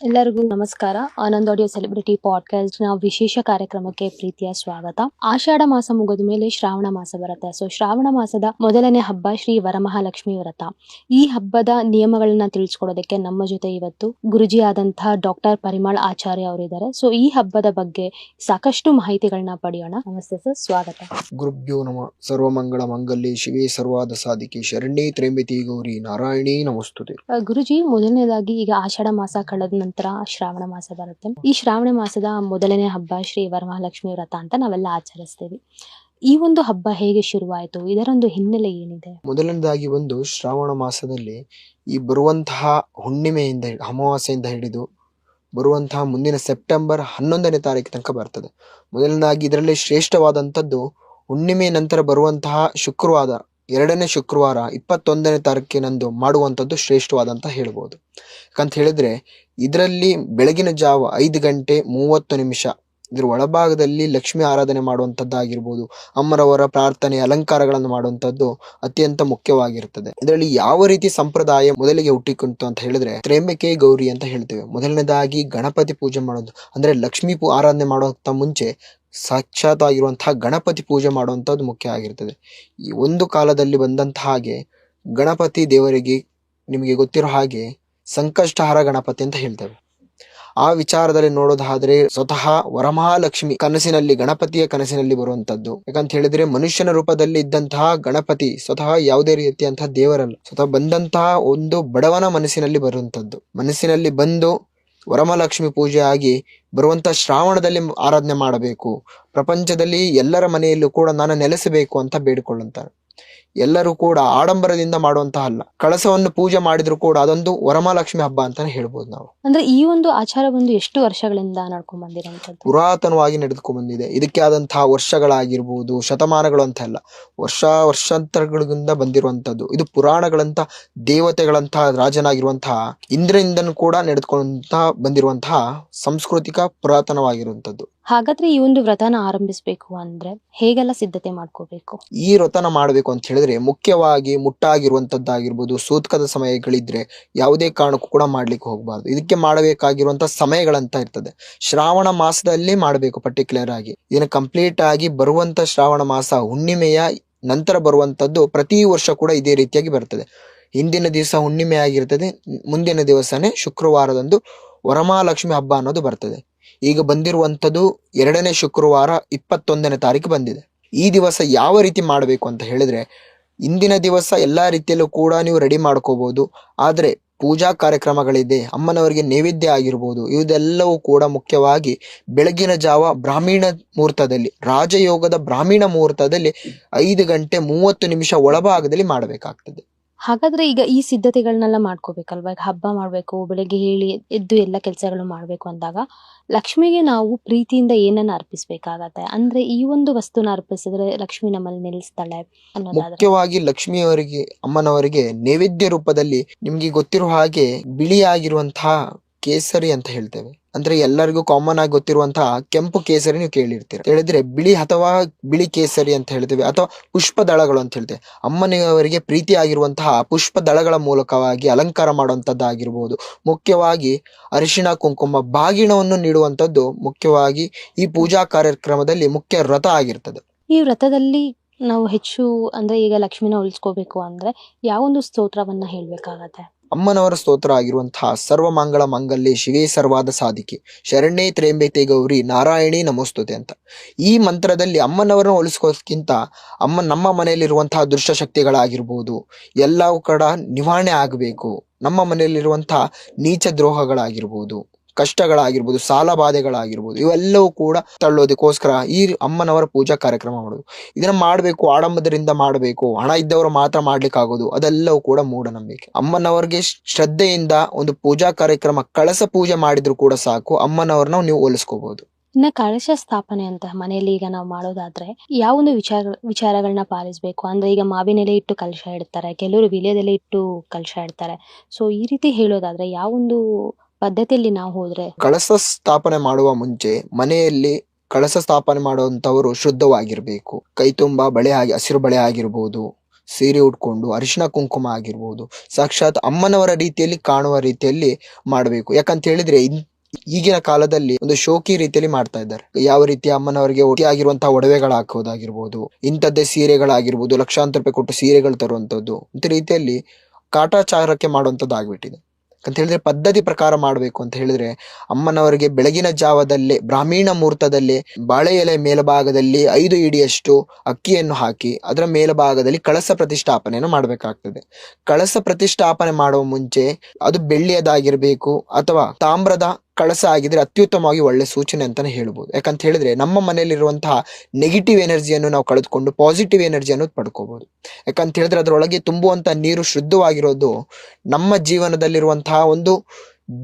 ಎಲ್ಲರಿಗೂ ನಮಸ್ಕಾರ. Anand audio celebrity podcast ನ ವಿಶೇಷ ಕಾರ್ಯಕ್ರಮಕ್ಕೆ ಪ್ರೀತಿಯ ಸ್ವಾಗತ. ಆಷಾಢ ಮಾಸ ಮುಗಿದ ಮೇಲೆ ಶ್ರಾವಣ ಮಾಸ ಬರುತ್ತೆ. ಸೊ ಶ್ರಾವಣ ಮಾಸದ ಮೊದಲನೇ ಹಬ್ಬ ಶ್ರೀ ವರಮಹಾಲಕ್ಷ್ಮಿ ವ್ರತ. ಈ ಹಬ್ಬದ ನಿಯಮಗಳನ್ನ ತಿಳಿಸ್ಕೊಡೋದಕ್ಕೆ ನಮ್ಮ ಜೊತೆ ಇವತ್ತು ಗುರುಜಿ ಆದಂತಹ ಡಾಕ್ಟರ್ ಪರಿಮಳ್ ಆಚಾರ್ಯ ಅವರಿದ್ದಾರೆ. ಸೊ ಈ ಹಬ್ಬದ ಬಗ್ಗೆ ಸಾಕಷ್ಟು ಮಾಹಿತಿಗಳನ್ನ ಪಡೆಯೋಣ. ನಮಸ್ತೆ ಸರ್, ಸ್ವಾಗತ. ಗುರುಭ್ಯೋ ನಮಃ. ಸರ್ವಮಂಗಳ ಮಂಗಲ್ಯೆ ಶಿವೆ ಸರ್ವಾದ ಸಾಧಿಕೆ ಶರಣ್ಯೇ ತ್ರ್ಯಂಬಕೆ ಗೌರಿ ನಾರಾಯಣೀ ನಮಸ್ತುತೆ. ಗುರುಜಿ, ಮೊದಲನೇದಾಗಿ ಈಗ ಆಷಾಢ ಮಾಸ ಕಳೆದ ನಂತರ ಶ್ರಾವಣ ಮಾಸ ಬರುತ್ತೆ. ಈ ಶ್ರಾವಣ ಮಾಸದ ಮೊದಲನೇ ಹಬ್ಬ ಶ್ರೀ ವರಮಹಾಲಕ್ಷ್ಮಿ ವ್ರತ ಅಂತ ನಾವೆಲ್ಲ ಆಚರಿಸ್ತೇವೆ. ಈ ಒಂದು ಹಬ್ಬ ಹೇಗೆ ಶುರುವಾಯಿತು? ಇದರೊಂದು ಹಿನ್ನೆಲೆ ಏನಿದೆ? ಮೊದಲನೇದಾಗಿ ಒಂದು ಶ್ರಾವಣ ಮಾಸದಲ್ಲಿ ಈ ಬರುವಂತಹ ಹುಣ್ಣಿಮೆಯಿಂದ ಅಮಾವಾಸ್ಯೆಯಿಂದ ಹಿಡಿದು ಬರುವಂತಹ ಮುಂದಿನ ಸೆಪ್ಟೆಂಬರ್ 11ನೇ ತಾರೀಕು ತನಕ ಬರ್ತದೆ. ಮೊದಲನೇದಾಗಿ ಇದರಲ್ಲಿ ಶ್ರೇಷ್ಠವಾದಂಥದ್ದು ಹುಣ್ಣಿಮೆ ನಂತರ ಬರುವಂತಹ ಶುಕ್ರವಾರ, ಎರಡನೇ ಶುಕ್ರವಾರ 21ನೇ ತಾರೀಕಿನಂದು ಮಾಡುವಂಥದ್ದು ಶ್ರೇಷ್ಠವಾದಂತ ಹೇಳ್ಬೋದು. ಯಾಕಂತ ಹೇಳಿದ್ರೆ ಇದರಲ್ಲಿ ಬೆಳಗಿನ ಜಾವ 5:30 ಇದ್ರ ಒಳಭಾಗದಲ್ಲಿ ಲಕ್ಷ್ಮಿ ಆರಾಧನೆ ಮಾಡುವಂತದ್ದಾಗಿರ್ಬೋದು, ಅಮ್ಮರವರ ಪ್ರಾರ್ಥನೆ ಅಲಂಕಾರಗಳನ್ನು ಮಾಡುವಂತದ್ದು ಅತ್ಯಂತ ಮುಖ್ಯವಾಗಿರ್ತದೆ. ಇದರಲ್ಲಿ ಯಾವ ರೀತಿ ಸಂಪ್ರದಾಯ ಮೊದಲಿಗೆ ಹುಟ್ಟಿಕೊಂಡಿತು ಅಂತ ಹೇಳಿದ್ರೆ ತ್ರ್ಯಂಬಕೆ ಗೌರಿ ಅಂತ ಹೇಳ್ತೇವೆ. ಮೊದಲನೇದಾಗಿ ಗಣಪತಿ ಪೂಜೆ ಮಾಡೋದು, ಅಂದ್ರೆ ಲಕ್ಷ್ಮಿ ಆರಾಧನೆ ಮಾಡೋಕ್ಕಿಂತ ಮುಂಚೆ ಸಾಕ್ಷಾತ್ ಆಗಿರುವಂತಹ ಗಣಪತಿ ಪೂಜೆ ಮಾಡುವಂಥದ್ದು ಮುಖ್ಯ ಆಗಿರ್ತದೆ. ಈ ಒಂದು ಕಾಲದಲ್ಲಿ ಬಂದಂತಹ ಹಾಗೆ ಗಣಪತಿ ದೇವರಿಗೆ ನಿಮಗೆ ಗೊತ್ತಿರೋ ಹಾಗೆ ಸಂಕಷ್ಟಹಾರ ಗಣಪತಿ ಅಂತ ಹೇಳ್ತೇವೆ. ಆ ವಿಚಾರದಲ್ಲಿ ನೋಡೋದಾದ್ರೆ ಸ್ವತಃ ವರಮಹಾಲಕ್ಷ್ಮಿ ಕನಸಿನಲ್ಲಿ, ಗಣಪತಿಯ ಕನಸಿನಲ್ಲಿ ಬರುವಂತದ್ದು. ಯಾಕಂತ ಹೇಳಿದ್ರೆ ಮನುಷ್ಯನ ರೂಪದಲ್ಲಿ ಇದ್ದಂತಹ ಗಣಪತಿ ಸ್ವತಃ ಯಾವುದೇ ರೀತಿಯಂತಹ ದೇವರಲ್ಲ, ಸ್ವತಃ ಬಂದಂತಹ ಒಂದು ಬಡವನ ಮನಸ್ಸಿನಲ್ಲಿ ಬರುವಂತದ್ದು. ಮನಸ್ಸಿನಲ್ಲಿ ಬಂದು ವರಮಹಾಲಕ್ಷ್ಮಿ ಪೂಜೆ ಆಗಿ ಬರುವಂತ ಶ್ರಾವಣದಲ್ಲಿ ಆರಾಧನೆ ಮಾಡಬೇಕು, ಪ್ರಪಂಚದಲ್ಲಿ ಎಲ್ಲರ ಮನೆಯಲ್ಲೂ ಕೂಡ ನಾನು ನೆಲೆಸಬೇಕು ಅಂತ ಬೇಡಿಕೊಳ್ಳುತ್ತಾರೆ. ಎಲ್ಲರೂ ಕೂಡ ಆಡಂಬರದಿಂದ ಮಾಡುವಂತಹ ಅಲ್ಲ, ಕಳಸವನ್ನು ಪೂಜೆ ಮಾಡಿದ್ರು ಕೂಡ ಅದೊಂದು ವರಮಹಾಲಕ್ಷ್ಮಿ ಹಬ್ಬ ಅಂತಾನೆ ಹೇಳ್ಬೋದು ನಾವು. ಅಂದ್ರೆ ಈ ಒಂದು ಆಚಾರ ಬಂದು ಎಷ್ಟು ವರ್ಷಗಳಿಂದ ನಡ್ಕೊಂಡ್ ಬಂದಿರೋಂಥದ್ದು? ಪುರಾತನವಾಗಿ ನಡೆದುಕೊಂಡು ಬಂದಿದೆ. ಇದಕ್ಕೆ ಆದಂತಹ ವರ್ಷಗಳಾಗಿರ್ಬೋದು, ಶತಮಾನಗಳು ಅಂತ ಅಲ್ಲ, ವರ್ಷಾಂತರಗಳಿಂದ ಬಂದಿರುವಂತದ್ದು. ಇದು ಪುರಾಣಗಳಂತ ದೇವತೆಗಳಂತಹ ರಾಜನಾಗಿರುವಂತಹ ಇಂದ್ರನಿಂದನೂ ಕೂಡ ನಡೆದುಕೊಂತ ಬಂದಿರುವಂತಹ ಸಾಂಸ್ಕೃತಿಕ ಪುರಾತನವಾಗಿರುವಂತದ್ದು. ಹಾಗಾದ್ರೆ ಈ ಒಂದು ವ್ರತನ ಆರಂಭಿಸಬೇಕು ಅಂದ್ರೆ ಹೇಗೆಲ್ಲ ಸಿದ್ಧತೆ ಮಾಡ್ಕೋಬೇಕು? ಈ ವ್ರತನ ಮಾಡಬೇಕು ಅಂತ ಹೇಳಿದ್ರೆ ಮುಖ್ಯವಾಗಿ ಮುಟ್ಟಾಗಿರುವಂತದ್ದಾಗಿರ್ಬೋದು, ಸೂತ್ಕದ ಸಮಯಗಳಿದ್ರೆ ಯಾವುದೇ ಕಾರಣಕ್ಕೂ ಕೂಡ ಮಾಡ್ಲಿಕ್ಕೆ ಹೋಗಬಾರ್ದು. ಇದಕ್ಕೆ ಮಾಡಬೇಕಾಗಿರುವಂತ ಸಮಯಗಳಂತ ಇರ್ತದೆ. ಶ್ರಾವಣ ಮಾಸದಲ್ಲಿ ಮಾಡಬೇಕು ಪರ್ಟಿಕ್ಯುಲರ್ ಆಗಿ. ಇದನ್ನ ಕಂಪ್ಲೀಟ್ ಆಗಿ ಬರುವಂತ ಶ್ರಾವಣ ಮಾಸ ಹುಣ್ಣಿಮೆಯ ನಂತರ ಬರುವಂತದ್ದು ಪ್ರತಿ ವರ್ಷ ಕೂಡ ಇದೇ ರೀತಿಯಾಗಿ ಬರ್ತದೆ. ಹಿಂದಿನ ದಿವಸ ಹುಣ್ಣಿಮೆ ಆಗಿರ್ತದೆ, ಮುಂದಿನ ದಿವಸನೇ ಶುಕ್ರವಾರದಂದು ವರಮಹಾಲಕ್ಷ್ಮಿ ಹಬ್ಬ ಅನ್ನೋದು ಬರ್ತದೆ. ಈಗ ಬಂದಿರುವಂತದ್ದು ಎರಡನೇ ಶುಕ್ರವಾರ 21ನೇ ತಾರೀಕು ಬಂದಿದೆ. ಈ ದಿವಸ ಯಾವ ರೀತಿ ಮಾಡಬೇಕು ಅಂತ ಹೇಳಿದ್ರೆ, ಇಂದಿನ ದಿವಸ ಎಲ್ಲಾ ರೀತಿಯಲ್ಲೂ ಕೂಡ ನೀವು ರೆಡಿ ಮಾಡ್ಕೋಬಹುದು. ಆದ್ರೆ ಪೂಜಾ ಕಾರ್ಯಕ್ರಮಗಳಿದೆ, ಅಮ್ಮನವರಿಗೆ ನೈವೇದ್ಯ ಆಗಿರ್ಬೋದು, ಇದೆಲ್ಲವೂ ಕೂಡ ಮುಖ್ಯವಾಗಿ ಬೆಳಗಿನ ಜಾವ ಬ್ರಾಹ್ಮಣ ಮುಹೂರ್ತದಲ್ಲಿ, ರಾಜಯೋಗದ ಬ್ರಾಹ್ಮಣ ಮುಹೂರ್ತದಲ್ಲಿ 5:30 ಒಳಭಾಗದಲ್ಲಿ ಮಾಡಬೇಕಾಗ್ತದೆ. ಹಾಗಾದ್ರೆ ಈಗ ಈ ಸಿದ್ಧತೆಗಳನ್ನೆಲ್ಲ ಮಾಡ್ಕೋಬೇಕಲ್ವಾ? ಈಗ ಹಬ್ಬ ಮಾಡ್ಬೇಕು, ಬೆಳಿಗ್ಗೆ ಹೇಳಿ ಎದ್ದು ಎಲ್ಲ ಕೆಲಸಗಳು ಮಾಡ್ಬೇಕು ಅಂದಾಗ ಲಕ್ಷ್ಮಿಗೆ ನಾವು ಪ್ರೀತಿಯಿಂದ ಏನನ್ನ ಅರ್ಪಿಸ್ಬೇಕಾಗತ್ತೆ? ಅಂದ್ರೆ ಈ ಒಂದು ವಸ್ತುನ ಅರ್ಪಿಸಿದ್ರೆ ಲಕ್ಷ್ಮಿ ನಮ್ಮಲ್ಲಿ ನಿಲ್ಲಿಸ್ತಾಳೆ ಅನ್ನೋದಾದ್ರೆ? ಮುಖ್ಯವಾಗಿ ಲಕ್ಷ್ಮಿಯವರಿಗೆ, ಅಮ್ಮನವರಿಗೆ ನೈವೇದ್ಯ ರೂಪದಲ್ಲಿ ನಿಮ್ಗೆ ಗೊತ್ತಿರೋ ಹಾಗೆ ಬಿಳಿಯಾಗಿರುವಂತಹ ಕೇಸರಿ ಅಂತ ಹೇಳ್ತೇವೆ. ಅಂದ್ರೆ ಎಲ್ಲರಿಗೂ ಕಾಮನ್ ಆಗಿ ಗೊತ್ತಿರುವಂತಹ ಕೆಂಪು ಕೇಸರಿ ನೀವು ಕೇಳಿರ್ತೀರ. ಹೇಳಿದ್ರೆ ಬಿಳಿ ಅಥವಾ ಬಿಳಿ ಕೇಸರಿ ಅಂತ ಹೇಳ್ತೇವೆ, ಅಥವಾ ಪುಷ್ಪ ದಳಗಳು ಅಂತ ಹೇಳ್ತೇವೆ. ಅಮ್ಮನಿಯವರಿಗೆ ಪ್ರೀತಿ ಆಗಿರುವಂತಹ ಪುಷ್ಪ ದಳಗಳ ಮೂಲಕವಾಗಿ ಅಲಂಕಾರ ಮಾಡುವಂತದ್ದಾಗಿರ್ಬೋದು. ಮುಖ್ಯವಾಗಿ ಅರಿಶಿಣ ಕುಂಕುಮ ಬಾಗಿಣವನ್ನು ನೀಡುವಂತದ್ದು ಮುಖ್ಯವಾಗಿ ಈ ಪೂಜಾ ಕಾರ್ಯಕ್ರಮದಲ್ಲಿ ಮುಖ್ಯ ವ್ರತ ಆಗಿರ್ತದೆ. ಈ ವ್ರತದಲ್ಲಿ ನಾವು ಹೆಚ್ಚು ಅಂದ್ರೆ ಈಗ ಲಕ್ಷ್ಮಿನ ಉಳಿಸ್ಕೋಬೇಕು ಅಂದ್ರೆ ಯಾವೊಂದು ಸ್ತೋತ್ರವನ್ನ ಹೇಳ್ಬೇಕಾಗತ್ತೆ? ಅಮ್ಮನವರ ಸ್ತೋತ್ರ ಆಗಿರುವಂತಹ ಸರ್ವಮಂಗಳ ಮಂಗಲ್ಯೆ ಶಿವೆ ಸರ್ವಾದ ಸಾಧಿಕೆ ಶರಣ್ಯೇ ತ್ರ್ಯಂಬಕೆ ಗೌರಿ ನಾರಾಯಣಿ ನಮಸ್ತುತೆ ಅಂತ. ಈ ಮಂತ್ರದಲ್ಲಿ ಅಮ್ಮನವರನ್ನ ಹೋಲಿಸ್ಕೋದಕ್ಕಿಂತ ನಮ್ಮ ಮನೆಯಲ್ಲಿರುವಂತಹ ದುಷ್ಟಶಕ್ತಿಗಳಾಗಿರ್ಬೋದು ಎಲ್ಲವೂ ಕೂಡ ನಿವಾರಣೆ ಆಗಬೇಕು. ನಮ್ಮ ಮನೆಯಲ್ಲಿರುವಂತಹ ನೀಚ ದ್ರೋಹಗಳಾಗಿರ್ಬೋದು, ಕಷ್ಟಗಳಾಗಿರ್ಬೋದು, ಸಾಲ ಬಾಧೆಗಳಾಗಿರ್ಬೋದು, ಇವೆಲ್ಲವೂ ಕೂಡ ತಳ್ಳೋದಕ್ಕೋಸ್ಕರ ಈ ಅಮ್ಮನವರ ಪೂಜಾ ಕಾರ್ಯಕ್ರಮ ಮಾಡೋದು. ಇದನ್ನ ಮಾಡಬೇಕು, ಆಡಂಬರದಿಂದ ಮಾಡಬೇಕು, ಹಣ ಇದ್ದವರು ಮಾತ್ರ ಮಾಡ್ಲಿಕ್ಕೆ ಆಗೋದು, ಅದೆಲ್ಲವೂ ಕೂಡ ಮೂಢನಂಬಿಕೆ. ಅಮ್ಮನವರಿಗೆ ಶ್ರದ್ಧೆಯಿಂದ ಒಂದು ಪೂಜಾ ಕಾರ್ಯಕ್ರಮ, ಕಳಸ ಪೂಜೆ ಮಾಡಿದ್ರು ಕೂಡ ಸಾಕು, ಅಮ್ಮನವ್ರನ್ನ ನೀವು ಹೋಲಿಸ್ಕೋಬಹುದು. ಇನ್ನ ಕಳಶ ಸ್ಥಾಪನೆ ಅಂತ ಮನೆಯಲ್ಲಿ ಈಗ ನಾವು ಮಾಡೋದಾದ್ರೆ ಯಾವೊಂದು ವಿಚಾರಗಳನ್ನ ಪಾಲಿಸ್ಬೇಕು? ಅಂದ್ರೆ ಈಗ ಮಾವಿನೆಲೆ ಇಟ್ಟು ಕಲಶ ಇಡ್ತಾರೆ, ಕೆಲವರು ವಿಳ್ಯದೆಲೆ ಇಟ್ಟು ಕಲಶ ಇಡ್ತಾರೆ. ಸೊ ಈ ರೀತಿ ಹೇಳೋದಾದ್ರೆ ಯಾವೊಂದು ಪದ್ಧತಿಯಲ್ಲಿ ನಾವು ಹೋದ್ರೆ? ಕಳಸ ಸ್ಥಾಪನೆ ಮಾಡುವ ಮುಂಚೆ ಮನೆಯಲ್ಲಿ ಕಳಸ ಸ್ಥಾಪನೆ ಮಾಡುವಂತವರು ಶುದ್ಧವಾಗಿರ್ಬೇಕು. ಕೈ ತುಂಬಾ ಬಳೆ ಹಸಿರು ಬಳೆ ಆಗಿರ್ಬೋದು, ಸೀರೆ ಉಟ್ಕೊಂಡು ಅರಿಶಿಣ ಕುಂಕುಮ ಆಗಿರ್ಬೋದು ಸಾಕ್ಷಾತ್ ಅಮ್ಮನವರ ರೀತಿಯಲ್ಲಿ ಕಾಣುವ ರೀತಿಯಲ್ಲಿ ಮಾಡಬೇಕು. ಯಾಕಂತ ಹೇಳಿದ್ರೆ ಈಗಿನ ಕಾಲದಲ್ಲಿ ಒಂದು ಶೋಕಿ ರೀತಿಯಲ್ಲಿ ಮಾಡ್ತಾ ಇದ್ದಾರೆ. ಯಾವ ರೀತಿ ಅಮ್ಮನವರಿಗೆ ಆಗಿರುವಂತಹ ಒಡವೆಗಳು ಹಾಕೋದಾಗಿರ್ಬೋದು, ಇಂಥದ್ದೇ ಸೀರೆಗಳಾಗಿರ್ಬೋದು, ಲಕ್ಷಾಂತರ ರೂಪಾಯಿ ಕೊಟ್ಟು ಸೀರೆಗಳು ತರುವಂತದ್ದು, ಇಂಥ ರೀತಿಯಲ್ಲಿ ಕಾಟಾಚಾರಕ್ಕೆ ಮಾಡುವಂಥದ್ದು ಆಗ್ಬಿಟ್ಟಿದೆ. ಅಂತ ಹೇಳಿದ್ರೆ ಪದ್ಧತಿ ಪ್ರಕಾರ ಮಾಡಬೇಕು ಅಂತ ಹೇಳಿದ್ರೆ ಅಮ್ಮನವರಿಗೆ ಬೆಳಗಿನ ಜಾವದಲ್ಲೇ ಬ್ರಾಹ್ಮೀಣ ಮುಹೂರ್ತದಲ್ಲೇ ಬಾಳೆ ಎಲೆ ಮೇಲ್ಭಾಗದಲ್ಲಿ 5 ಇಡಿಯಷ್ಟು ಅಕ್ಕಿಯನ್ನು ಹಾಕಿ ಅದರ ಮೇಲ್ಭಾಗದಲ್ಲಿ ಕಳಸ ಪ್ರತಿಷ್ಠಾಪನೆಯನ್ನು ಮಾಡಬೇಕಾಗ್ತದೆ. ಕಳಸ ಪ್ರತಿಷ್ಠಾಪನೆ ಮಾಡುವ ಮುಂಚೆ ಅದು ಬೆಳ್ಳಿಯದಾಗಿರ್ಬೇಕು ಅಥವಾ ತಾಮ್ರದ ಕಳಸ ಆಗಿದ್ರೆ ಅತ್ಯುತ್ತಮವಾಗಿ ಒಳ್ಳೆ ಸೂಚನೆ ಅಂತಾನೆ ಹೇಳ್ಬೋದು. ಯಾಕಂತ ಹೇಳಿದ್ರೆ ನಮ್ಮ ಮನೆಯಲ್ಲಿರುವಂತಹ ನೆಗೆಟಿವ್ ಎನರ್ಜಿಯನ್ನು ನಾವು ಕಳೆದುಕೊಂಡು ಪಾಸಿಟಿವ್ ಎನರ್ಜಿಯನ್ನು ಪಡ್ಕೋಬಹುದು. ಯಾಕಂತ ಹೇಳಿದ್ರೆ ಅದರೊಳಗೆ ತುಂಬುವಂತಹ ನೀರು ಶುದ್ಧವಾಗಿರೋದು ನಮ್ಮ ಜೀವನದಲ್ಲಿರುವಂತಹ ಒಂದು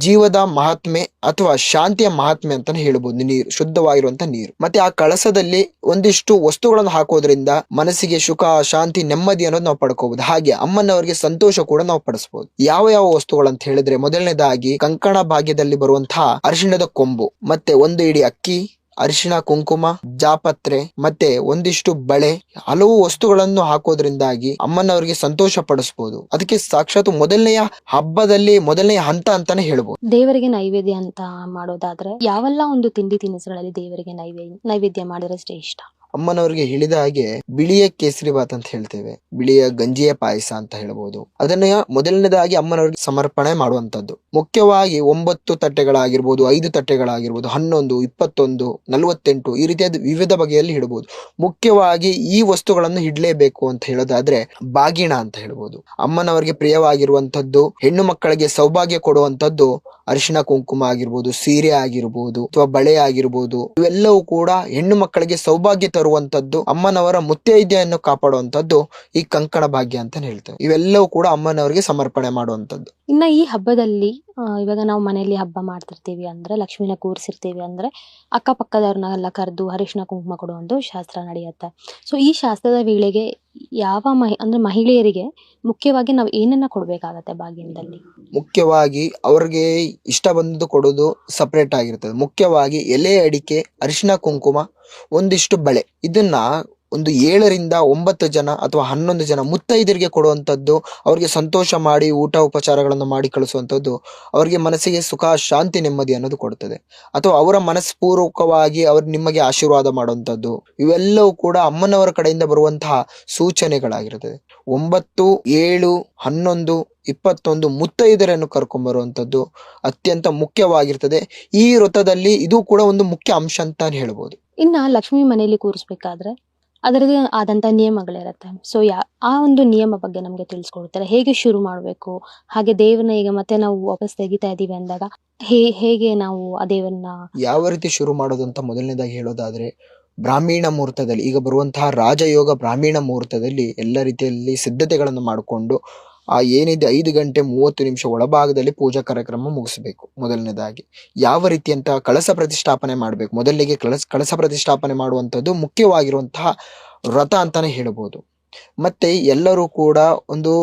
ಜೀವದ ಮಹಾತ್ಮೆ ಅಥವಾ ಶಾಂತಿಯ ಮಹಾತ್ಮೆ ಅಂತಾನೆ ಹೇಳ್ಬೋದು. ನೀರು ಶುದ್ಧವಾಗಿರುವಂತಹ ನೀರು. ಮತ್ತೆ ಆ ಕಳಸದಲ್ಲಿ ಒಂದಿಷ್ಟು ವಸ್ತುಗಳನ್ನು ಹಾಕೋದ್ರಿಂದ ಮನಸ್ಸಿಗೆ ಸುಖ, ಶಾಂತಿ, ನೆಮ್ಮದಿ ಅನ್ನೋದು ನಾವು ಪಡ್ಕೋಬಹುದು. ಹಾಗೆ ಅಮ್ಮನವರಿಗೆ ಸಂತೋಷ ಕೂಡ ನಾವು ಪಡಿಸಬಹುದು. ಯಾವ ಯಾವ ವಸ್ತುಗಳು ಅಂತ ಹೇಳಿದ್ರೆ ಮೊದಲನೇದಾಗಿ ಕಂಕಣ ಭಾಗ್ಯದಲ್ಲಿ ಬರುವಂತಹ ಅರಿಶಿಣದ ಕೊಂಬು, ಮತ್ತೆ 1 ಇಡಿ ಅಕ್ಕಿ, ಅರಿಶಿಣ ಕುಂಕುಮ, ಜಾಪತ್ರೆ, ಮತ್ತೆ ಒಂದಿಷ್ಟು ಬಳೆ, ಹಲವು ವಸ್ತುಗಳನ್ನು ಹಾಕೋದ್ರಿಂದಾಗಿ ಅಮ್ಮನವರಿಗೆ ಸಂತೋಷ ಪಡಿಸಬಹುದು. ಅದಕ್ಕೆ ಸಾಕ್ಷಾತ್ ಮೊದಲನೆಯ ಹಬ್ಬದಲ್ಲಿ ಮೊದಲನೆಯ ಹಂತ ಅಂತಾನೆ ಹೇಳ್ಬೋದು. ದೇವರಿಗೆ ನೈವೇದ್ಯ ಅಂತ ಮಾಡೋದಾದ್ರೆ ಯಾವೆಲ್ಲ ಒಂದು ತಿಂಡಿ ತಿನಿಸುಗಳಲ್ಲಿ ದೇವರಿಗೆ ನೈವೇದ್ಯ ಮಾಡಿದ್ರೆ ಶ್ರೇಷ್ಠ? ಅಮ್ಮನವರಿಗೆ ಹೇಳಿದ ಹಾಗೆ ಬಿಳಿಯ ಕೇಸರಿ ಬಾತ್ ಅಂತ ಹೇಳ್ತೇವೆ, ಬಿಳಿಯ ಗಂಜಿಯ ಪಾಯಸ ಅಂತ ಹೇಳ್ಬೋದು. ಅದನ್ನ ಮೊದಲನೇದಾಗಿ ಅಮ್ಮನವರಿಗೆ ಸಮರ್ಪಣೆ ಮಾಡುವಂತದ್ದು. ಮುಖ್ಯವಾಗಿ 9 ತಟ್ಟೆಗಳಾಗಿರ್ಬೋದು, 5 ತಟ್ಟೆಗಳಾಗಿರ್ಬೋದು, 11, 21, 48 ಈ ರೀತಿಯಾದ ವಿವಿಧ ಬಗೆಯಲ್ಲಿ ಇಡಬಹುದು. ಮುಖ್ಯವಾಗಿ ಈ ವಸ್ತುಗಳನ್ನು ಇಡ್ಲೇಬೇಕು ಅಂತ ಹೇಳೋದಾದ್ರೆ ಬಾಗಿಣ ಅಂತ ಹೇಳ್ಬೋದು. ಅಮ್ಮನವರಿಗೆ ಪ್ರಿಯವಾಗಿರುವಂತದ್ದು, ಹೆಣ್ಣು ಮಕ್ಕಳಿಗೆ ಸೌಭಾಗ್ಯ ಕೊಡುವಂತದ್ದು ಅರಿಶಿಣ ಕುಂಕುಮ ಆಗಿರ್ಬೋದು, ಸೀರೆ ಆಗಿರ್ಬೋದು ಅಥವಾ ಬಳೆ ಆಗಿರ್ಬೋದು. ಇವೆಲ್ಲವೂ ಕೂಡ ಹೆಣ್ಣು ಮಕ್ಕಳಿಗೆ ಸೌಭಾಗ್ಯ ತರುವಂತದ್ದು, ಅಮ್ಮನವರ ಮುತ್ತೈದೆಯನ್ನು ಕಾಪಾಡುವಂತದ್ದು ಈ ಕಂಕಣ ಭಾಗ್ಯ ಅಂತ ಹೇಳ್ತೇವೆ. ಇವೆಲ್ಲವೂ ಕೂಡ ಅಮ್ಮನವರಿಗೆ ಸಮರ್ಪಣೆ ಮಾಡುವಂತದ್ದು. ಇನ್ನ ಈ ಹಬ್ಬದಲ್ಲಿ ಇವಾಗ ನಾವು ಮನೆಯಲ್ಲಿ ಹಬ್ಬ ಮಾಡ್ತಿರ್ತೀವಿ ಅಂದ್ರೆ, ಲಕ್ಷ್ಮಿನ ಕೂರಿಸಿರ್ತೀವಿ ಅಂದ್ರೆ ಅಕ್ಕಪಕ್ಕದವ್ರನ್ನೆಲ್ಲ ಕರೆದು ಅರಿಶಿಣ ಕುಂಕುಮ ಕೊಡುವಂತ ಶಾಸ್ತ್ರ ನಡೆಯುತ್ತೆ. ಸೊ ಈ ಶಾಸ್ತ್ರದ ವೇಳೆಗೆ ಯಾವ ಅಂದ್ರೆ ಮಹಿಳೆಯರಿಗೆ ಮುಖ್ಯವಾಗಿ ನಾವು ಏನನ್ನ ಕೊಡ್ಬೇಕಾಗತ್ತೆ ಬಾಗಿನದಲ್ಲಿ? ಮುಖ್ಯವಾಗಿ ಅವ್ರಿಗೆ ಇಷ್ಟ ಬಂದದ್ದು ಕೊಡೋದು ಸಪರೇಟ್ ಆಗಿರ್ತದೆ. ಮುಖ್ಯವಾಗಿ ಎಲೆ ಅಡಿಕೆ, ಅರಿಶಿಣ ಕುಂಕುಮ, ಒಂದಿಷ್ಟು ಬಳೆ, ಇದನ್ನ ಒಂದು 7 ರಿಂದ 9 ಜನ ಅಥವಾ 11 ಜನ ಮುತ್ತೈದರಿಗೆ ಕೊಡುವಂಥದ್ದು, ಅವ್ರಿಗೆ ಸಂತೋಷ ಮಾಡಿ ಊಟ ಉಪಚಾರಗಳನ್ನು ಮಾಡಿ ಕಳಿಸುವಂಥದ್ದು ಅವರಿಗೆ ಮನಸ್ಸಿಗೆ ಸುಖ, ಶಾಂತಿ, ನೆಮ್ಮದಿ ಅನ್ನೋದು ಕೊಡ್ತದೆ. ಅಥವಾ ಅವರ ಮನಸ್ಪೂರ್ವಕವಾಗಿ ಅವ್ರು ನಿಮಗೆ ಆಶೀರ್ವಾದ ಮಾಡುವಂಥದ್ದು, ಇವೆಲ್ಲವೂ ಕೂಡ ಅಮ್ಮನವರ ಕಡೆಯಿಂದ ಬರುವಂತಹ ಸೂಚನೆಗಳಾಗಿರ್ತದೆ. 9, 7, 11, 21 ಮುತ್ತೈದರನ್ನು ಕರ್ಕೊಂಡ್ಬರುವಂಥದ್ದು ಅತ್ಯಂತ ಮುಖ್ಯವಾಗಿರ್ತದೆ. ಈ ವ್ರತದಲ್ಲಿ ಇದು ಕೂಡ ಒಂದು ಮುಖ್ಯ ಅಂಶ ಅಂತ ಹೇಳ್ಬೋದು. ಇನ್ನ ಲಕ್ಷ್ಮಿ ಮನೆಯಲ್ಲಿ ಕೂರಿಸ್ಬೇಕಾದ್ರೆ ಅದರದೇ ಆದಂತ ನಿಯಮಗಳಿರುತ್ತೆ. ಸೊ ಆ ಒಂದು ನಿಯಮ ಬಗ್ಗೆ ನಮ್ಗೆ ತಿಳಿಸ್ಕೊಡ್ತಾರೆ. ಹೇಗೆ ಶುರು ಮಾಡ್ಬೇಕು, ಹಾಗೆ ದೇವ್ರನ್ನ ಈಗ ಮತ್ತೆ ನಾವು ವಾಪಸ್ ತೆಗಿತಾ ಇದೀವಿ ಅಂದಾಗ ಹೇಗೆ ನಾವು ಆ ದೇವರನ್ನ ಯಾವ ರೀತಿ ಶುರು ಮಾಡೋದು ಅಂತ ಮೊದಲನೇದಾಗಿ ಹೇಳೋದಾದ್ರೆ, ಬ್ರಾಹ್ಮೀಣ ಮುಹೂರ್ತದಲ್ಲಿ ಈಗ ಬರುವಂತಹ ರಾಜಯೋಗ ಬ್ರಾಹ್ಮೀಣ ಮುಹೂರ್ತದಲ್ಲಿ ಎಲ್ಲ ರೀತಿಯಲ್ಲಿ ಸಿದ್ಧತೆಗಳನ್ನು ಮಾಡಿಕೊಂಡು ಏನಿದೆ 5 ಗಂಟೆ 30 ನಿಮಿಷ ಒಳಭಾಗದಲ್ಲಿ ಪೂಜಾ ಕಾರ್ಯಕ್ರಮ ಮುಗಿಸ್ಬೇಕು. ಮೊದಲನೇದಾಗಿ ಯಾವ ರೀತಿ ಅಂತ ಕಳಸ ಪ್ರತಿಷ್ಠಾಪನೆ ಮಾಡ್ಬೇಕು. ಮೊದಲಿಗೆ ಕಳಸ ಪ್ರತಿಷ್ಠಾಪನೆ ಮಾಡುವಂಥದ್ದು ಮುಖ್ಯವಾಗಿರುವಂತಹ ವ್ರತ ಅಂತಾನೆ ಹೇಳ್ಬೋದು. ಮತ್ತೆ ಎಲ್ಲರೂ ಕೂಡ ಒಂದು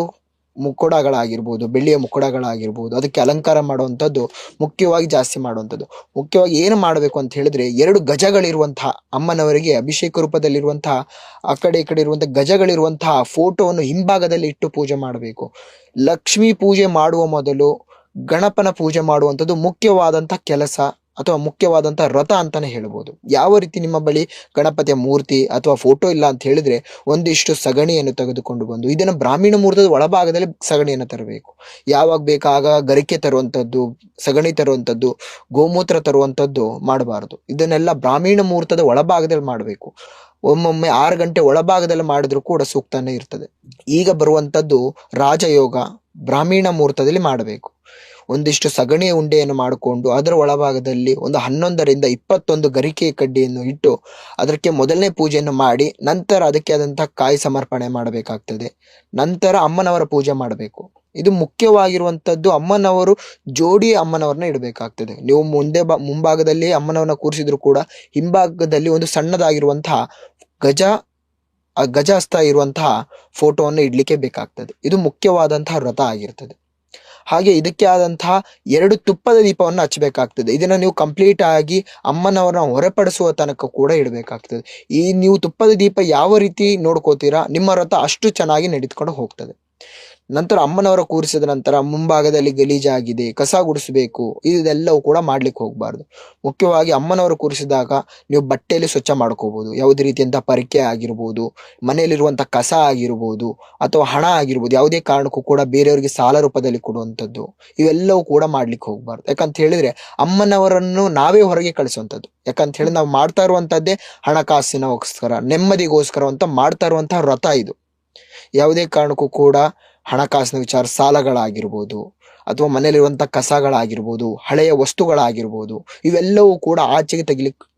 ಮುಕ್ಕುಡಗಳಾಗಿರ್ಬೋದು, ಬೆಳ್ಳಿಯ ಮುಕ್ಕುಡಗಳಾಗಿರ್ಬೋದು, ಅದಕ್ಕೆ ಅಲಂಕಾರ ಮಾಡುವಂಥದ್ದು ಮುಖ್ಯವಾಗಿ ಜಾಸ್ತಿ ಮಾಡುವಂಥದ್ದು. ಮುಖ್ಯವಾಗಿ ಏನು ಮಾಡಬೇಕು ಅಂತ ಹೇಳಿದ್ರೆ 2 ಗಜಗಳಿರುವಂತಹ ಅಮ್ಮನವರಿಗೆ ಅಭಿಷೇಕ ರೂಪದಲ್ಲಿರುವಂತಹ ಆ ಕಡೆ ಈ ಕಡೆ ಇರುವಂತಹ ಗಜಗಳಿರುವಂತಹ ಫೋಟೋವನ್ನು ಹಿಂಭಾಗದಲ್ಲಿ ಇಟ್ಟು ಪೂಜೆ ಮಾಡಬೇಕು. ಲಕ್ಷ್ಮೀ ಪೂಜೆ ಮಾಡುವ ಮೊದಲು ಗಣಪನ ಪೂಜೆ ಮಾಡುವಂಥದ್ದು ಮುಖ್ಯವಾದಂತಹ ಕೆಲಸ ಅಥವಾ ಮುಖ್ಯವಾದಂತಹ ವ್ರತ ಅಂತಾನೆ ಹೇಳ್ಬೋದು. ಯಾವ ರೀತಿ ನಿಮ್ಮ ಬಳಿ ಗಣಪತಿಯ ಮೂರ್ತಿ ಅಥವಾ ಫೋಟೋ ಇಲ್ಲ ಅಂತ ಹೇಳಿದ್ರೆ ಒಂದಿಷ್ಟು ಸಗಣಿಯನ್ನು ತೆಗೆದುಕೊಂಡು ಬಂದು, ಇದನ್ನ ಬ್ರಾಹ್ಮಣ ಮುಹೂರ್ತದ ಒಳಭಾಗದಲ್ಲಿ ಸಗಣಿಯನ್ನು ತರಬೇಕು. ಯಾವಾಗ ಬೇಕಾಗ ಗರಿಕೆ ತರುವಂಥದ್ದು, ಸಗಣಿ ತರುವಂಥದ್ದು, ಗೋಮೂತ್ರ ತರುವಂಥದ್ದು ಮಾಡಬಾರದು. ಇದನ್ನೆಲ್ಲ ಬ್ರಾಹ್ಮಣ ಮುಹೂರ್ತದ ಒಳಭಾಗದಲ್ಲಿ ಮಾಡಬೇಕು. ಒಮ್ಮೊಮ್ಮೆ 6 ಗಂಟೆ ಒಳಭಾಗದಲ್ಲಿ ಮಾಡಿದ್ರು ಕೂಡ ಸೂಕ್ತನೇ ಇರ್ತದೆ. ಈಗ ಬರುವಂಥದ್ದು ರಾಜಯೋಗ ಬ್ರಾಹ್ಮಣ ಮುಹೂರ್ತದಲ್ಲಿ ಮಾಡಬೇಕು. ಒಂದಿಷ್ಟು ಸಗಣಿ ಉಂಡೆಯನ್ನು ಮಾಡಿಕೊಂಡು ಅದರ ಒಳಭಾಗದಲ್ಲಿ ಒಂದು 11 ರಿಂದ 21 ಗರಿಕೆ ಕಡ್ಡಿಯನ್ನು ಇಟ್ಟು ಅದಕ್ಕೆ ಮೊದಲನೇ ಪೂಜೆಯನ್ನು ಮಾಡಿ ನಂತರ ಅದಕ್ಕೆ ಆದಂತಹ ಕಾಯಿ ಸಮರ್ಪಣೆ ಮಾಡಬೇಕಾಗ್ತದೆ. ನಂತರ ಅಮ್ಮನವರ ಪೂಜೆ ಮಾಡಬೇಕು. ಇದು ಮುಖ್ಯವಾಗಿರುವಂತದ್ದು. ಅಮ್ಮನವರು ಜೋಡಿ ಅಮ್ಮನವರನ್ನ ಇಡಬೇಕಾಗ್ತದೆ. ನೀವು ಮುಂಭಾಗದಲ್ಲಿ ಅಮ್ಮನವರನ್ನ ಕೂರಿಸಿದ್ರು ಕೂಡ ಹಿಂಭಾಗದಲ್ಲಿ ಒಂದು ಸಣ್ಣದಾಗಿರುವಂತಹ ಗಜಹಸ್ತ ಇರುವಂತಹ ಫೋಟೋವನ್ನು ಇಡ್ಲಿಕ್ಕೆ ಬೇಕಾಗ್ತದೆ. ಇದು ಮುಖ್ಯವಾದಂತಹ ವ್ರತ ಆಗಿರ್ತದೆ. ಹಾಗೆ ಇದಕ್ಕೆ ಆದಂತಹ 2 ತುಪ್ಪದ ದೀಪವನ್ನು ಹಚ್ಚಬೇಕಾಗ್ತದೆ. ಇದನ್ನ ನೀವು ಕಂಪ್ಲೀಟ್ ಆಗಿ ಅಮ್ಮನವರನ್ನ ಹೊರಪಡಿಸುವ ತನಕ ಕೂಡ ಇಡಬೇಕಾಗ್ತದೆ. ಈ ನೀವು ತುಪ್ಪದ ದೀಪ ಯಾವ ರೀತಿ ನೋಡ್ಕೋತೀರಾ, ನಿಮ್ಮ ವ್ರತ ಅಷ್ಟು ಚೆನ್ನಾಗಿ ನಡೆದುಕೊಂಡು ಹೋಗ್ತದೆ. ನಂತರ ಅಮ್ಮನವರ ಕೂರಿಸಿದ ನಂತರ ಮುಂಭಾಗದಲ್ಲಿ ಗಲೀಜಾಗಿದೆ, ಕಸ ಗುಡಿಸಬೇಕು, ಇದೆಲ್ಲವೂ ಕೂಡ ಮಾಡ್ಲಿಕ್ಕೆ ಹೋಗಬಾರ್ದು. ಮುಖ್ಯವಾಗಿ ಅಮ್ಮನವರು ಕೂರಿಸಿದಾಗ ನೀವು ಬಟ್ಟೆಯಲ್ಲಿ ಸ್ವಚ್ಛ ಮಾಡ್ಕೋಬಹುದು. ಯಾವುದೇ ರೀತಿಯಂತ ಪರಿಕೆ ಆಗಿರ್ಬೋದು, ಮನೆಯಲ್ಲಿರುವಂತ ಕಸ ಆಗಿರ್ಬೋದು, ಅಥವಾ ಹಣ ಆಗಿರ್ಬೋದು, ಯಾವುದೇ ಕಾರಣಕ್ಕೂ ಕೂಡ ಬೇರೆಯವರಿಗೆ ಸಾಲ ರೂಪದಲ್ಲಿ ಕೊಡುವಂಥದ್ದು, ಇವೆಲ್ಲವೂ ಕೂಡ ಮಾಡ್ಲಿಕ್ಕೆ ಹೋಗ್ಬಾರ್ದು. ಯಾಕಂತ ಹೇಳಿದ್ರೆ ಅಮ್ಮನವರನ್ನು ನಾವೇ ಹೊರಗೆ ಕಳಿಸುವಂಥದ್ದು. ಯಾಕಂತ ಹೇಳಿ ನಾವು ಮಾಡ್ತಾ ಇರುವಂತದ್ದೇ ಹಣಕಾಸಿನಗೋಸ್ಕರ, ನೆಮ್ಮದಿಗೋಸ್ಕರ ಅಂತ ಮಾಡ್ತಾ ಇರುವಂತಹ ವ್ರತ ಇದು. ಯಾವುದೇ ಕಾರಣಕ್ಕೂ ಕೂಡ ಹಣಕಾಸಿನ ವಿಚಾರ, ಸಾಲಗಳಾಗಿರ್ಬೋದು, ಅಥವಾ ಮನೆಯಲ್ಲಿರುವಂತಹ ಕಸಗಳಾಗಿರ್ಬೋದು, ಹಳೆಯ ವಸ್ತುಗಳಾಗಿರ್ಬೋದು, ಇವೆಲ್ಲವೂ ಕೂಡ ಆಚೆಗೆ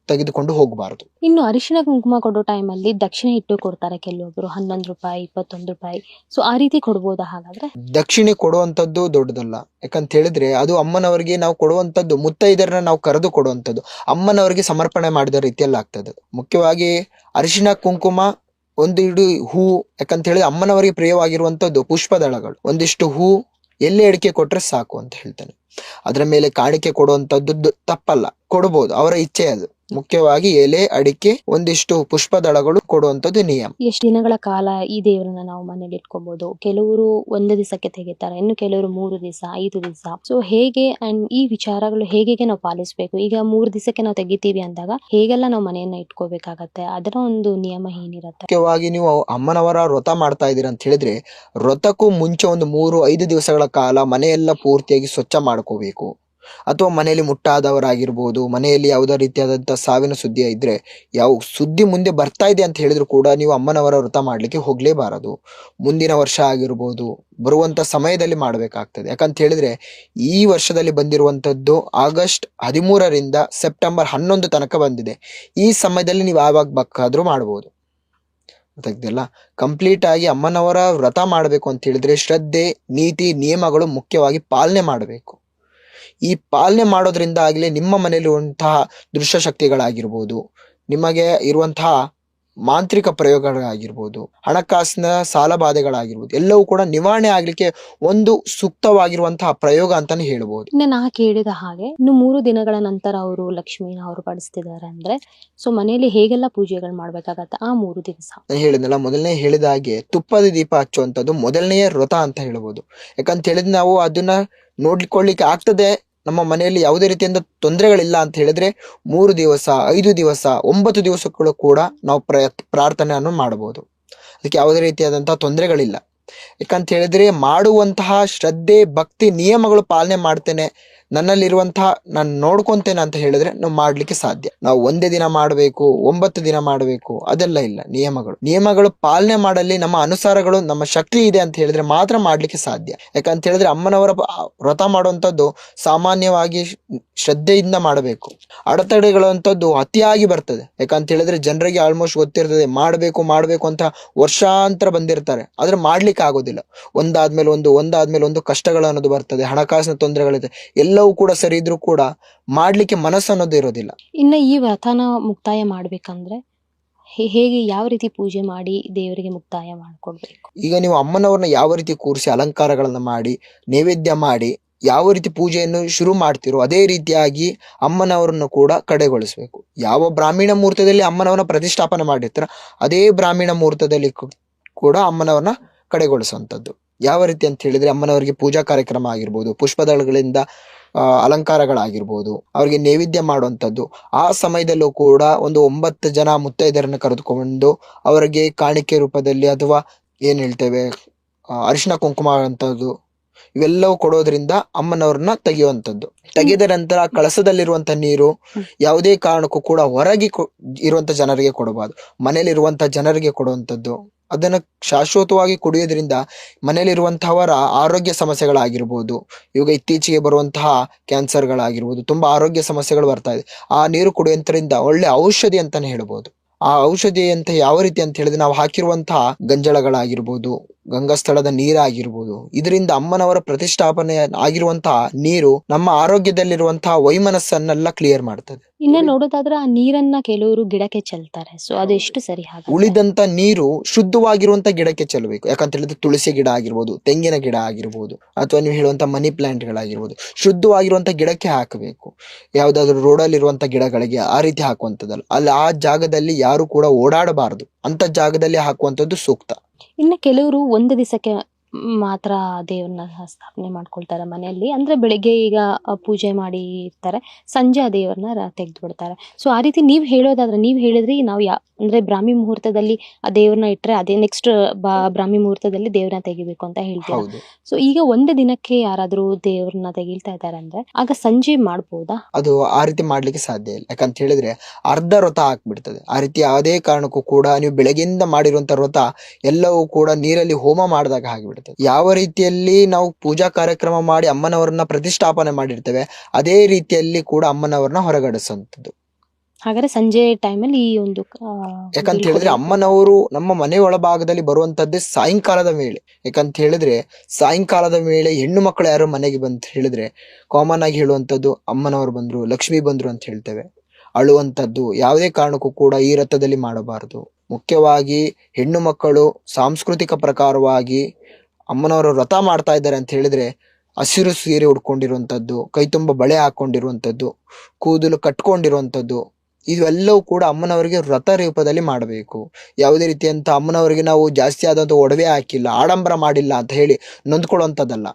ತೆಗೆದುಕೊಂಡು ಹೋಗಬಾರದು. ಇನ್ನು ಅರಿಶಿನ ಕುಂಕುಮ ಕೊಡೋ ಟೈಮಲ್ಲಿ ದಕ್ಷಿಣೆ ಇಟ್ಟು ಕೊಡ್ತಾರೆ ಕೆಲವೊಬ್ರು, 11 ರೂಪಾಯಿ, 21 ರೂಪಾಯಿ. ಸೊ ಆ ರೀತಿ ಕೊಡ್ಬೋದಾ? ಹಾಗಾದ್ರೆ ದಕ್ಷಿಣೆ ಕೊಡುವಂತದ್ದು ದೊಡ್ಡದಲ್ಲ. ಯಾಕಂತ ಹೇಳಿದ್ರೆ ಅದು ಅಮ್ಮನವರಿಗೆ ನಾವು ಕೊಡುವಂತದ್ದು, ಮುತ್ತೈದರನ್ನ ನಾವು ಕರೆದು ಕೊಡುವಂತದ್ದು, ಅಮ್ಮನವರಿಗೆ ಸಮರ್ಪಣೆ ಮಾಡಿದ ರೀತಿಯಲ್ಲಿ ಆಗ್ತದೆ. ಮುಖ್ಯವಾಗಿ ಅರಿಶಿನ ಕುಂಕುಮ, ಒಂದಿಷ್ಟು ಹೂ, ಯಾಕಂತ ಹೇಳಿದ್ರೆ ಅಮ್ಮನವರಿಗೆ ಪ್ರಿಯವಾಗಿರುವಂತದ್ದು ಪುಷ್ಪದಳಗಳು, ಒಂದಿಷ್ಟು ಹೂ, ಎಲ್ಲಿ ಅಡಿಕೆ ಕೊಟ್ರೆ ಸಾಕು ಅಂತ ಹೇಳ್ತಾನೆ. ಅದರ ಮೇಲೆ ಕಾಣಿಕೆ ಕೊಡುವಂತದ್ದು ತಪ್ಪಲ್ಲ, ಕೊಡಬಹುದು, ಅವರ ಇಚ್ಛೆ ಅದು. ಮುಖ್ಯವಾಗಿ ಎಲೆ, ಅಡಿಕೆ, ಒಂದಿಷ್ಟು ಪುಷ್ಪದಳಗಳು ಕೊಡುವಂತದ್ದು ನಿಯಮ. ಎಷ್ಟು ದಿನಗಳ ಕಾಲ ಈ ದೇವರನ್ನ ನಾವು ಮನೇಲಿ ಇಟ್ಕೋಬಹುದು? ಕೆಲವರು 1 ದಿವಸಕ್ಕೆ ತೆಗಿತಾರೆ, ಇನ್ನು ಕೆಲವರು 3 ದಿವಸ, 5 ದಿವಸ. ಸೊ ಹೇಗೆ ಅಂಡ್ ಈ ವಿಚಾರಗಳು ಹೇಗೆ ನಾವು ಪಾಲಿಸಬೇಕು? ಈಗ 3 ದಿವಸಕ್ಕೆ ನಾವು ತೆಗಿತೀವಿ ಅಂದಾಗ ಹೇಗೆಲ್ಲ ನಾವು ಮನೆಯನ್ನ ಇಟ್ಕೋಬೇಕಾಗತ್ತೆ? ಅದರ ಒಂದು ನಿಯಮ ಏನಿರುತ್ತೆ? ಮುಖ್ಯವಾಗಿ ನೀವು ಅಮ್ಮನವರ ವ್ರತ ಮಾಡ್ತಾ ಇದ್ದೀರಾ ಅಂತ ಹೇಳಿದ್ರೆ, ವ್ರತಕ್ಕೂ ಮುಂಚೆ ಒಂದು 3-5 ದಿವಸಗಳ ಕಾಲ ಮನೆಯೆಲ್ಲ ಪೂರ್ತಿಯಾಗಿ ಸ್ವಚ್ಛ ಮಾಡ್ಕೋಬೇಕು. ಅಥವಾ ಮನೆಯಲ್ಲಿ ಮುಟ್ಟಾದವರಾಗಿರ್ಬೋದು, ಮನೆಯಲ್ಲಿ ಯಾವುದೇ ರೀತಿಯಾದಂತಹ ಸಾವಿನ ಸುದ್ದಿ ಇದ್ರೆ, ಯಾವ ಸುದ್ದಿ ಮುಂದೆ ಬರ್ತಾ ಇದೆ ಅಂತ ಹೇಳಿದ್ರು ಕೂಡ ನೀವು ಅಮ್ಮನವರ ವ್ರತ ಮಾಡ್ಲಿಕ್ಕೆ ಹೋಗ್ಲೇಬಾರದು. ಮುಂದಿನ ವರ್ಷ ಆಗಿರ್ಬೋದು, ಬರುವಂತ ಸಮಯದಲ್ಲಿ ಮಾಡ್ಬೇಕಾಗ್ತದೆ. ಯಾಕಂತ ಹೇಳಿದ್ರೆ ಈ ವರ್ಷದಲ್ಲಿ ಬಂದಿರುವಂತದ್ದು ಆಗಸ್ಟ್ 13ರಿಂದ ಸೆಪ್ಟೆಂಬರ್ 11 ತನಕ ಬಂದಿದೆ. ಈ ಸಮಯದಲ್ಲಿ ನೀವು ಯಾವಾಗ ಬೇಕಾದ್ರೂ ಮಾಡ್ಬೋದು. ಗೊತ್ತಾಗ್ತಿಲ್ಲ? ಕಂಪ್ಲೀಟ್ ಆಗಿ ಅಮ್ಮನವರ ವ್ರತ ಮಾಡ್ಬೇಕು ಅಂತ ಹೇಳಿದ್ರೆ ಶ್ರದ್ಧೆ, ನೀತಿ, ನಿಯಮಗಳು ಮುಖ್ಯವಾಗಿ ಪಾಲನೆ ಮಾಡಬೇಕು. ಈ ಪಾಲನೆ ಮಾಡೋದ್ರಿಂದ ಆಗ್ಲೇ ನಿಮ್ಮ ಮನೆಯಲ್ಲಿರುವಂತಹ ದುಷ್ಟಶಕ್ತಿಗಳಾಗಿರ್ಬೋದು, ನಿಮಗೆ ಇರುವಂತಹ ಮಾಂತ್ರಿಕ ಪ್ರಯೋಗಗಳಾಗಿರ್ಬೋದು, ಹಣಕಾಸಿನ ಸಾಲ ಬಾಧೆಗಳಾಗಿರ್ಬೋದು, ಎಲ್ಲವೂ ಕೂಡ ನಿವಾರಣೆ ಆಗ್ಲಿಕ್ಕೆ ಒಂದು ಸೂಕ್ತವಾಗಿರುವಂತಹ ಪ್ರಯೋಗ ಅಂತಾನೆ ಹೇಳ್ಬೋದು. ಇನ್ನು ನಾ ಕೇಳಿದ ಹಾಗೆ, ಇನ್ನು 3 ದಿನಗಳ ನಂತರ ಅವರು ಲಕ್ಷ್ಮಿನ ಅವರು ಪಡಿಸ್ತಿದ್ದಾರೆ ಅಂದ್ರೆ, ಸೊ ಮನೆಯಲ್ಲಿ ಹೇಗೆಲ್ಲ ಪೂಜೆಗಳು ಮಾಡ್ಬೇಕಾಗತ್ತೆ ಆ 3 ದಿವಸ? ನಾನು ಹೇಳಿದ್ನಲ್ಲ, ಮೊದಲನೇ ಹೇಳಿದ ಹಾಗೆ ತುಪ್ಪದ ದೀಪ ಹಚ್ಚುವಂಥದ್ದು ಮೊದಲನೆಯ ವ್ರತ ಅಂತ ಹೇಳ್ಬೋದು. ಯಾಕಂತ ಹೇಳಿದ್ರೆ ನಾವು ಅದನ್ನ ನೋಡ್ಲಿಕ್ಕೆ ಆಗ್ತದೆ, ನಮ್ಮ ಮನೆಯಲ್ಲಿ ಯಾವುದೇ ರೀತಿಯಿಂದ ತೊಂದರೆಗಳಿಲ್ಲ ಅಂತ ಹೇಳಿದ್ರೆ 3 ದಿವಸ, 5 ದಿವಸ, 9 ದಿವಸಗಳು ಕೂಡ ನಾವು ಪ್ರಾರ್ಥನೆಯನ್ನು ಮಾಡಬಹುದು. ಅದಕ್ಕೆ ಯಾವುದೇ ರೀತಿಯಾದಂತಹ ತೊಂದರೆಗಳಿಲ್ಲ. ಯಾಕಂತ ಹೇಳಿದ್ರೆ ಮಾಡುವಂತಹ ಶ್ರದ್ಧೆ, ಭಕ್ತಿ, ನಿಯಮಗಳು ಪಾಲನೆ ಮಾಡ್ತೇನೆ, ನನ್ನಲ್ಲಿರುವಂತಹ ನಾನು ನೋಡ್ಕೊಂತೇನೆ ಅಂತ ಹೇಳಿದ್ರೆ ನಾವು ಮಾಡ್ಲಿಕ್ಕೆ ಸಾಧ್ಯ. ನಾವು 1 ದಿನ ಮಾಡಬೇಕು, 9 ದಿನ ಮಾಡಬೇಕು, ಅದೆಲ್ಲ ಇಲ್ಲ. ನಿಯಮಗಳು ಪಾಲನೆ ಮಾಡಲಿ ನಮ್ಮ ಅನುಸಾರಗಳು, ನಮ್ಮ ಶಕ್ತಿ ಇದೆ ಅಂತ ಹೇಳಿದ್ರೆ ಮಾತ್ರ ಮಾಡ್ಲಿಕ್ಕೆ ಸಾಧ್ಯ. ಯಾಕಂತ ಹೇಳಿದ್ರೆ ಅಮ್ಮನವರ ವ್ರತ ಮಾಡುವಂಥದ್ದು ಸಾಮಾನ್ಯವಾಗಿ ಶ್ರದ್ಧೆಯಿಂದ ಮಾಡಬೇಕು. ಅಡೆತಡೆಗಳಂತದ್ದು ಅತಿಯಾಗಿ ಬರ್ತದೆ. ಯಾಕಂತ ಹೇಳಿದ್ರೆ ಜನರಿಗೆ ಆಲ್ಮೋಸ್ಟ್ ಗೊತ್ತಿರ್ತದೆ, ಮಾಡ್ಬೇಕು ಅಂತ ವರ್ಷಾಂತರ ಬಂದಿರ್ತಾರೆ, ಆದ್ರೆ ಮಾಡ್ಲಿಕ್ಕೆ ಆಗೋದಿಲ್ಲ. ಒಂದಾದ್ಮೇಲೆ ಒಂದು ಕಷ್ಟಗಳು ಅನ್ನೋದು ಬರ್ತದೆ, ಹಣಕಾಸಿನ ತೊಂದರೆಗಳಿದೆ, ಎಲ್ಲವೂ ಕೂಡ ಸರಿ ಇದ್ರೂ ಕೂಡ ಮಾಡ್ಲಿಕ್ಕೆ ಮನಸ್ಸು ಅನ್ನೋದು ಇರೋದಿಲ್ಲ. ಇನ್ನು ಈ ವ್ರತನ ಮುಕ್ತಾಯ ಮಾಡ್ಬೇಕಂದ್ರೆ ಹೇಗೆ, ಯಾವ ರೀತಿ ಪೂಜೆ ಮಾಡಿ ದೇವರಿಗೆ ಮುಕ್ತಾಯ ಮಾಡ್ಕೊಡ್ಬೇಕು? ಈಗ ನೀವು ಅಮ್ಮನವ್ರನ್ನ ಯಾವ ರೀತಿ ಕೂರಿಸಿ ಅಲಂಕಾರಗಳನ್ನ ಮಾಡಿ ನೈವೇದ್ಯ ಮಾಡಿ ಯಾವ ರೀತಿ ಪೂಜೆಯನ್ನು ಶುರು ಮಾಡ್ತಿರೋ ಅದೇ ರೀತಿಯಾಗಿ ಅಮ್ಮನವರನ್ನು ಕೂಡ ಕಡೆಗೊಳಿಸ್ಬೇಕು. ಯಾವ ಬ್ರಾಹ್ಮಣ ಮುಹೂರ್ತದಲ್ಲಿ ಅಮ್ಮನವರನ್ನ ಪ್ರತಿಷ್ಠಾಪನೆ ಮಾಡಿರ್ತಾರ ಅದೇ ಬ್ರಾಹ್ಮಣ ಮುಹೂರ್ತದಲ್ಲಿ ಕೂಡ ಅಮ್ಮನವರನ್ನ ಕಡೆಗೊಳಿಸುವಂಥದ್ದು. ಯಾವ ರೀತಿ ಅಂತ ಹೇಳಿದ್ರೆ ಅಮ್ಮನವರಿಗೆ ಪೂಜಾ ಕಾರ್ಯಕ್ರಮ ಆಗಿರ್ಬೋದು, ಪುಷ್ಪದಳಗಳಿಂದ ಅಲಂಕಾರಗಳಾಗಿರ್ಬೋದು, ಅವರಿಗೆ ನೈವೇದ್ಯ ಮಾಡುವಂಥದ್ದು. ಆ ಸಮಯದಲ್ಲೂ ಕೂಡ ಒಂದು 9 ಜನ ಮುತ್ತೈದರನ್ನು ಕರೆದುಕೊಂಡು ಅವರಿಗೆ ಕಾಣಿಕೆ ರೂಪದಲ್ಲಿ ಅಥವಾ ಏನ್ ಹೇಳ್ತೇವೆ ಅರಿಶಿನ ಕುಂಕುಮ ಅಂತದ್ದು ಇವೆಲ್ಲವೂ ಕೊಡೋದ್ರಿಂದ ಅಮ್ಮನವ್ರನ್ನ ತೆಗೆಯುವಂಥದ್ದು. ತೆಗೆದ ನಂತರ ಕಳಸದಲ್ಲಿರುವಂತ ನೀರು ಯಾವುದೇ ಕಾರಣಕ್ಕೂ ಕೂಡ ಹೊರಗೆ ಇರುವಂತ ಜನರಿಗೆ ಕೊಡಬಾರ್ದು, ಮನೇಲಿರುವಂತ ಜನರಿಗೆ ಕೊಡುವಂಥದ್ದು. ಅದನ್ನು ಶಾಶ್ವತವಾಗಿ ಕುಡಿಯೋದ್ರಿಂದ ಮನೆಯಲ್ಲಿರುವಂತಹವರ ಆರೋಗ್ಯ ಸಮಸ್ಯೆಗಳಾಗಿರ್ಬೋದು, ಇವಾಗ ಇತ್ತೀಚೆಗೆ ಬರುವಂತಹ ಕ್ಯಾನ್ಸರ್ಗಳಾಗಿರ್ಬೋದು, ತುಂಬಾ ಆರೋಗ್ಯ ಸಮಸ್ಯೆಗಳು ಬರ್ತಾ ಇದೆ. ಆ ನೀರು ಕುಡಿಯೋದ್ರಿಂದ ಒಳ್ಳೆ ಔಷಧಿ ಅಂತಾನೆ ಹೇಳ್ಬೋದು. ಆ ಔಷಧಿ ಅಂತ ಯಾವ ರೀತಿ ಅಂತ ಹೇಳಿದ್ರೆ ನಾವು ಹಾಕಿರುವಂತಹ ಗಂಜಳಗಳಾಗಿರ್ಬೋದು, ಗಂಗಾಸ್ಥಳದ ನೀರಾಗಿರ್ಬೋದು, ಇದರಿಂದ ಅಮ್ಮನವರ ಪ್ರತಿಷ್ಠಾಪನೆ ಆಗಿರುವಂತಹ ನೀರು ನಮ್ಮ ಆರೋಗ್ಯದಲ್ಲಿರುವಂತಹ ವೈಮನಸ್ಸನ್ನೆಲ್ಲ ಕ್ಲಿಯರ್ ಮಾಡ್ತದೆ. ಇನ್ನ ನೋಡೋದಾದ್ರೆ ಆ ನೀರನ್ನ ಕೆಲವರು ಗಿಡಕ್ಕೆ ಚೆಲ್ತಾರೆ, ಸೊ ಅದು ಎಷ್ಟು ಸರಿ? ಹಾಗೆ ಉಳಿದಂತ ನೀರು ಶುದ್ಧವಾಗಿರುವಂತ ಗಿಡಕ್ಕೆ ಚೆಲ್ಲಬೇಕು. ಯಾಕಂತ ಹೇಳಿದ್ರೆ ತುಳಸಿ ಗಿಡ ಆಗಿರ್ಬೋದು, ತೆಂಗಿನ ಗಿಡ ಆಗಿರ್ಬೋದು, ಅಥವಾ ನೀವು ಹೇಳುವಂತ ಮನಿ ಪ್ಲಾಂಟ್ ಗಳಾಗಿರ್ಬೋದು, ಶುದ್ಧವಾಗಿರುವಂತ ಗಿಡಕ್ಕೆ ಹಾಕಬೇಕು. ಯಾವ್ದಾದ್ರು ರೋಡಲ್ಲಿ ಇರುವಂತ ಗಿಡಗಳಿಗೆ ಆ ರೀತಿ ಹಾಕುವಂತದ್ದಲ್ಲ. ಅಲ್ಲಿ ಆ ಜಾಗದಲ್ಲಿ ಯಾರು ಕೂಡ ಓಡಾಡಬಾರದು ಅಂತ ಜಾಗದಲ್ಲಿ ಹಾಕುವಂತದ್ದು ಸೂಕ್ತ. ಇನ್ನು ಕೆಲವರು ಒಂದು ದಿವಸಕ್ಕೆ ಮಾತ್ರ ದೇವ್ರನ್ನ ಸ್ಥಾಪನೆ ಮಾಡ್ಕೊಳ್ತಾರೆ ಮನೆಯಲ್ಲಿ. ಅಂದ್ರೆ ಬೆಳಿಗ್ಗೆ ಈಗ ಪೂಜೆ ಮಾಡಿ ಇರ್ತಾರೆ, ಸಂಜೆ ಆ ದೇವ್ರನ್ನ ತೆಗೆದು ಬಿಡ್ತಾರೆ. ಸೊ ಆ ರೀತಿ ನೀವು ಹೇಳೋದಾದ್ರೆ, ನೀವು ಹೇಳಿದ್ರಿ ನಾವು ಅಂದ್ರೆ ಬ್ರಾಹ್ಮಿ ಮುಹೂರ್ತದಲ್ಲಿ ಆ ದೇವ್ರನ್ನ ಇಟ್ರೆ ಅದೇ ನೆಕ್ಸ್ಟ್ ಬ್ರಾಹ್ಮಿ ಮುಹೂರ್ತದಲ್ಲಿ ದೇವ್ರನ್ನ ತೆಗಿಬೇಕು ಅಂತ ಹೇಳ್ತೀರಾ. ಹೌದು, ಸೊ ಈಗ ಒಂದು ದಿನಕ್ಕೆ ಯಾರಾದ್ರೂ ದೇವ್ರನ್ನ ತೆಗಿಲ್ತಾ ಇದ್ದಾರೆ ಅಂದ್ರೆ ಆಗ ಸಂಜೆ ಮಾಡ್ಬೋದಾ? ಅದು ಆ ರೀತಿ ಮಾಡ್ಲಿಕ್ಕೆ ಸಾಧ್ಯ ಇಲ್ಲ. ಯಾಕಂತ ಹೇಳಿದ್ರೆ ಅರ್ಧ ವ್ರತ ಹಾಕ್ಬಿಡ್ತದೆ. ಆ ರೀತಿ ಯಾವುದೇ ಕಾರಣಕ್ಕೂ ಕೂಡ ನೀವು ಬೆಳಗ್ಗೆಯಿಂದ ಮಾಡಿರುವಂತ ವ್ರತ ಎಲ್ಲವೂ ಕೂಡ ನೀರಲ್ಲಿ ಹೋಮ ಮಾಡಿದಾಗ ಆಗಿಬಿಡುತ್ತೆ. ಯಾವ ರೀತಿಯಲ್ಲಿ ನಾವು ಪೂಜಾ ಕಾರ್ಯಕ್ರಮ ಮಾಡಿ ಅಮ್ಮನವರನ್ನ ಪ್ರತಿಷ್ಠಾಪನೆ ಮಾಡಿರ್ತೇವೆ, ಅದೇ ರೀತಿಯಲ್ಲಿ ಕೂಡ ಅಮ್ಮನವರನ್ನ ಹೊರಗಡಿಸುವಂಥದ್ದು. ಹಾಗಾದ್ರೆ ಸಂಜೆ ಟೈಮಲ್ಲಿ ಈ ಒಂದು ಯಾಕಂತ ಹೇಳಿದ್ರೆ ಅಮ್ಮನವರು ನಮ್ಮ ಮನೆ ಒಳಭಾಗದಲ್ಲಿ ಬರುವಂತದ್ದೇ ಸಾಯಂಕಾಲದ ವೇಳೆ. ಯಾಕಂತ ಹೇಳಿದ್ರೆ ಸಾಯಂಕಾಲದ ವೇಳೆ ಹೆಣ್ಣು ಮಕ್ಕಳು ಯಾರು ಮನೆಗೆ ಬಂತ ಹೇಳಿದ್ರೆ ಕಾಮನ್ ಆಗಿ ಹೇಳುವಂತದ್ದು ಅಮ್ಮನವರು ಬಂದ್ರು, ಲಕ್ಷ್ಮಿ ಬಂದ್ರು ಅಂತ ಹೇಳ್ತೇವೆ. ಅಳುವಂತದ್ದು ಯಾವುದೇ ಕಾರಣಕ್ಕೂ ಕೂಡ ಈ ರಥದಲ್ಲಿ ಮಾಡಬಾರದು. ಮುಖ್ಯವಾಗಿ ಹೆಣ್ಣು ಮಕ್ಕಳು ಸಾಂಸ್ಕೃತಿಕ ಪ್ರಕಾರವಾಗಿ ಅಮ್ಮನವರು ವ್ರತ ಮಾಡ್ತಾ ಇದ್ದಾರೆ ಅಂತ ಹೇಳಿದ್ರೆ ಹಸಿರು ಸೀರೆ ಉಡ್ಕೊಂಡಿರುವಂತದ್ದು, ಕೈ ತುಂಬ ಬಳೆ ಹಾಕೊಂಡಿರುವಂತದ್ದು, ಕೂದಲು ಕಟ್ಕೊಂಡಿರುವಂತದ್ದು, ಇವೆಲ್ಲವೂ ಕೂಡ ಅಮ್ಮನವರಿಗೆ ವ್ರತ ರೂಪದಲ್ಲಿ ಮಾಡಬೇಕು. ಯಾವುದೇ ರೀತಿಯಂತ ಅಮ್ಮನವರಿಗೆ ನಾವು ಜಾಸ್ತಿ ಆದಂತ ಒಡವೆ ಹಾಕಿಲ್ಲ, ಆಡಂಬರ ಮಾಡಿಲ್ಲ ಅಂತ ಹೇಳಿ ನೊಂದ್ಕೊಳ್ಳುವಂಥದ್ದಲ್ಲ.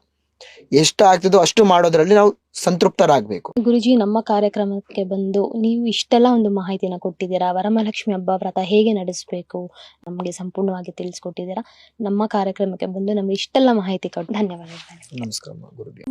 ಎಷ್ಟು ಆಗ್ತದೋ ಅಷ್ಟು ಮಾಡೋದ್ರಲ್ಲಿ ನಾವು ಸಂತೃಪ್ತರಾಗಬೇಕು. ಗುರುಜಿ, ನಮ್ಮ ಕಾರ್ಯಕ್ರಮಕ್ಕೆ ಬಂದು ನೀವು ಇಷ್ಟೆಲ್ಲ ಒಂದು ಮಾಹಿತಿನ ಕೊಟ್ಟಿದ್ದೀರಾ. ವರಮಹಾಲಕ್ಷ್ಮಿ ಹಬ್ಬ ವ್ರತ ಹೇಗೆ ನಡೆಸಬೇಕು ನಮಗೆ ಸಂಪೂರ್ಣವಾಗಿ ತಿಳಿಸ್ಕೊಟ್ಟಿದ್ದೀರಾ. ನಮ್ಮ ಕಾರ್ಯಕ್ರಮಕ್ಕೆ ಬಂದು ನಮ್ಗೆ ಇಷ್ಟೆಲ್ಲ ಮಾಹಿತಿ ಕೊಟ್ಟು ಧನ್ಯವಾದಗಳು. ನಮಸ್ಕಾರ ಗುರುಜಿ.